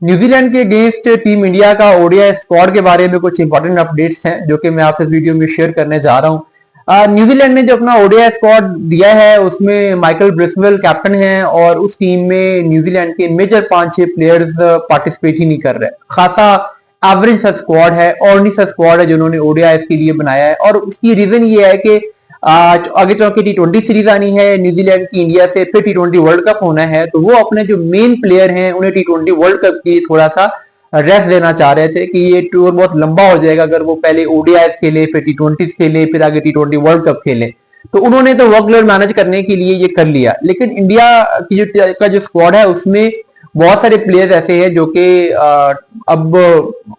New Zealand के against team India का ODI squad के बारे में कुछ इंपॉर्टेंट अपडेट्स हैं जो कि मैं आपसे वीडियो में शेयर करने जा रहा हूं। न्यूजीलैंड ने जो अपना ओडीआई स्क्वाड दिया है उसमें माइकल ब्रिस्वेल कैप्टन है और उस टीम में न्यूजीलैंड के मेजर 5-6 प्लेयर्स पार्टिसिपेट ही नहीं कर रहे। खासा एवरेज सा स्क्वाड है और सा स्क्वाड है जो उन्होंने ओडीआई के लिए बनाया है और उसकी रीजन ये है कि आगे चल के T20 सीरीज आनी है न्यूजीलैंड की इंडिया से, फिर T20 वर्ल्ड कप होना है, तो वो अपने जो मेन प्लेयर हैं उन्हें T20 वर्ल्ड कप की थोड़ा सा रेस्ट देना चाह रहे थे कि ये टूर बहुत लंबा हो जाएगा अगर वो पहले ओडीआई खेले, फिर T20 खेले, फिर आगे T20 वर्ल्ड कप खेले। तो उन्होंने तो वर्कलोड मैनेज करने के लिए ये कर लिया। लेकिन इंडिया की जो स्क्वाड है उसमें बहुत सारे प्लेयर्स ऐसे हैं जो कि अब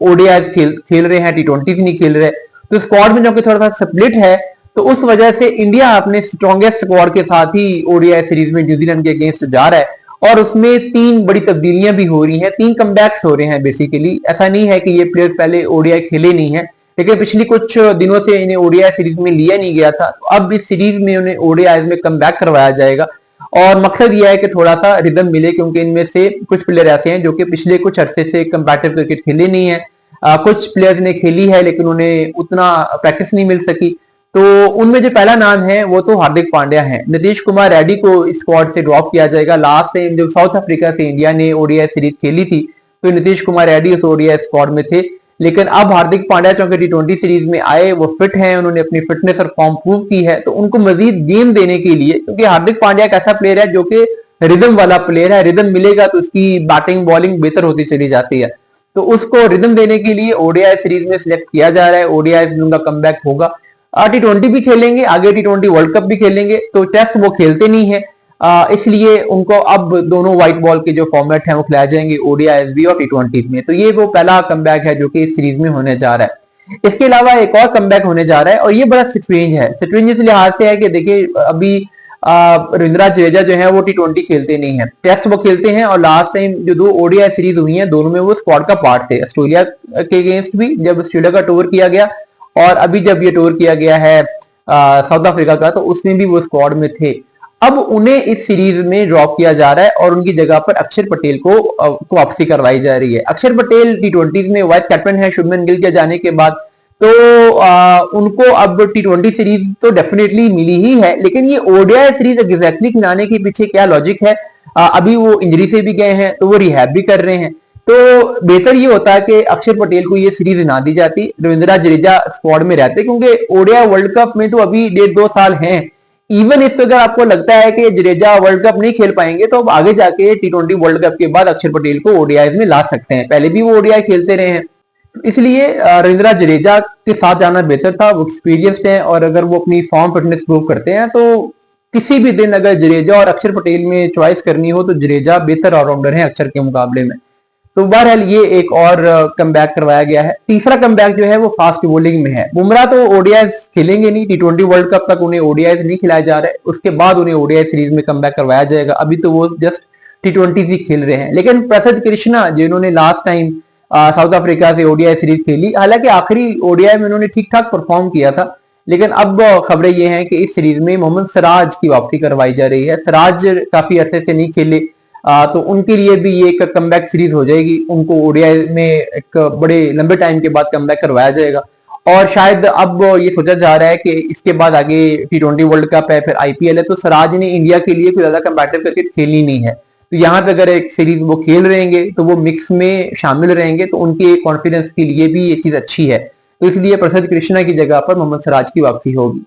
ओडीआई खेल रहे हैं, T20 नहीं खेल रहे, तो स्क्वाड में जो कि थोड़ा सा स्प्लिट है। तो उस वजह से इंडिया अपने स्ट्रॉन्गेस्ट स्क्वाड के साथ ही ओडीआई सीरीज में न्यूजीलैंड के अगेंस्ट जा रहा है और उसमें 3 बड़ी तब्दीलियां भी हो रही हैं, 3 कमबैक्स हो रहे हैं। बेसिकली ऐसा नहीं है कि ये प्लेयर पहले ओडीआई खेले नहीं है, लेकिन पिछली कुछ दिनों से इन्हें ओडीआई सीरीज में लिया नहीं गया था, तो अब इस सीरीज में उन्हें ओडीआई में कमबैक करवाया जाएगा और मकसद यह है कि थोड़ा सा रिदम मिले, क्योंकि इनमें से कुछ प्लेयर ऐसे हैं जो कि पिछले कुछ अरसे से कंपैटिटिव क्रिकेट खेले नहीं है। कुछ प्लेयर्स ने खेली है लेकिन उन्हें उतना प्रैक्टिस नहीं मिल सकी। तो उनमें जो पहला नाम है वो तो हार्दिक पांड्या है। नीतीश कुमार रेड्डी को इस स्क्वाड से ड्रॉप किया जाएगा। लास्ट टाइम जब साउथ अफ्रीका से इंडिया ने ओडीआई सीरीज खेली थी तो नीतीश कुमार रेड्डी उस ओडीआई स्क्वाड में थे, लेकिन अब हार्दिक पांड्या चूंकि T20 सीरीज में आए, वो फिट हैं, उन्होंने अपनी फिटनेस और फॉर्म प्रूव की है, तो उनको मजीद गेम देने के लिए, क्योंकि हार्दिक पांड्या एक ऐसा प्लेयर है जो कि रिदम वाला प्लेयर है, रिदम मिलेगा तो उसकी बैटिंग बॉलिंग बेहतर होती चली जाती है, तो उसको रिदम देने के लिए ओडीआई सीरीज में सिलेक्ट किया जा रहा है। ओडीआई में उनका कमबैक होगा, T20 भी खेलेंगे, आगे T20 वर्ल्ड कप भी खेलेंगे, तो टेस्ट वो खेलते नहीं है, इसलिए उनको अब दोनों व्हाइट बॉल के जो फॉर्मेट हैं वो खिलाए जाएंगे ओडीआई भी और T20 में। तो ये वो पहला कमबैक है जो कि इस सीरीज में होने जा रहा है। इसके अलावा एक और कमबैक होने जा रहा है और ये बड़ा स्ट्रेंज है। स्ट्रेंज इस लिहाज से है कि देखिए अभी रविंद्र जडेजा जो है वो T20 खेलते नहीं है, टेस्ट वो खेलते हैं और लास्ट टाइम जो 2 ओडीआई सीरीज हुई हैं दोनों में वो स्क्वाड का पार्ट थे। ऑस्ट्रेलिया के अगेंस्ट भी जब ऑस्ट्रेलिया का टूर किया गया और अभी जब ये टूर किया गया है साउथ अफ्रीका का, तो उसमें भी वो स्क्वाड में थे। अब उन्हें इस सीरीज में ड्रॉप किया जा रहा है और उनकी जगह पर अक्षर पटेल को वापसी करवाई जा रही है। अक्षर पटेल T20 में वाइस कैप्टन है शुभमन गिल के जाने के बाद, तो उनको अब T20 सीरीज तो डेफिनेटली मिली ही है, लेकिन ये ओडीआई सीरीज एग्जैक्टली खिलाने के पीछे क्या लॉजिक है? अभी वो इंजरी से भी गए हैं तो वो रिहैब भी कर रहे हैं, तो बेहतर ये होता है कि अक्षर पटेल को ये सीरीज ना दी जाती, रविंद्र जडेजा स्क्वाड में रहते, क्योंकि ओडीआई वर्ल्ड कप में तो अभी 1.5-2 साल हैं। इवन इफ अगर आपको लगता है कि जडेजा वर्ल्ड कप नहीं खेल पाएंगे तो अब आगे जाके T20 वर्ल्ड कप के बाद अक्षर पटेल को ओडीआई में ला सकते हैं, पहले भी वो ओडीआई खेलते रहे हैं, इसलिए रविंद्र जडेजा के साथ जाना बेहतर था। वो एक्सपीरियंस्ड है और अगर वो अपनी फॉर्म फिटनेस प्रूव करते हैं तो किसी भी दिन अगर जडेजा और अक्षर पटेल में चॉइस करनी हो तो जडेजा बेहतर ऑलराउंडर है अक्षर के मुकाबले में। तो बहरहाल ये एक और कमबैक करवाया गया है। तीसरा कमबैक जो है वो फास्ट बॉलिंग में है। बुमराह तो ओडीआई खेलेंगे नहीं, T20 वर्ल्ड कप तक उन्हें ओडीआई नहीं खिलाया जा रहा है, उसके बाद उन्हें ओडीआई सीरीज में कमबैक करवाया जाएगा। अभी तो वो जस्ट T20 ही खेल रहे हैं। लेकिन प्रसिद्ध कृष्णा जिन्होंने लास्ट टाइम साउथ अफ्रीका से ओडीआई सीरीज खेली, हालांकि आखिरी ओडीआई में उन्होंने ठीक ठाक परफॉर्म किया था, लेकिन अब खबरें ये हैं कि इस सीरीज में मोहम्मद सिराज की वापसी करवाई जा रही है। सिराज काफी अरसे से नहीं खेले, तो उनके लिए भी ये एक कमबैक सीरीज हो जाएगी, उनको ओडीआई में एक बड़े लंबे टाइम के बाद कमबैक करवाया जाएगा और शायद अब ये सोचा जा रहा है कि इसके बाद आगे T20 वर्ल्ड कप है, फिर आईपीएल है, तो सिराज ने इंडिया के लिए कोई ज्यादा कंपैटिटिव क्रिकेट खेलनी नहीं है, तो यहाँ पे अगर एक सीरीज वो खेल रहेंगे तो वो मिक्स में शामिल रहेंगे, तो उनके कॉन्फिडेंस के लिए भी ये चीज अच्छी है। तो इसलिए प्रसिद्ध कृष्णा की जगह पर मोहम्मद सिराज की वापसी होगी।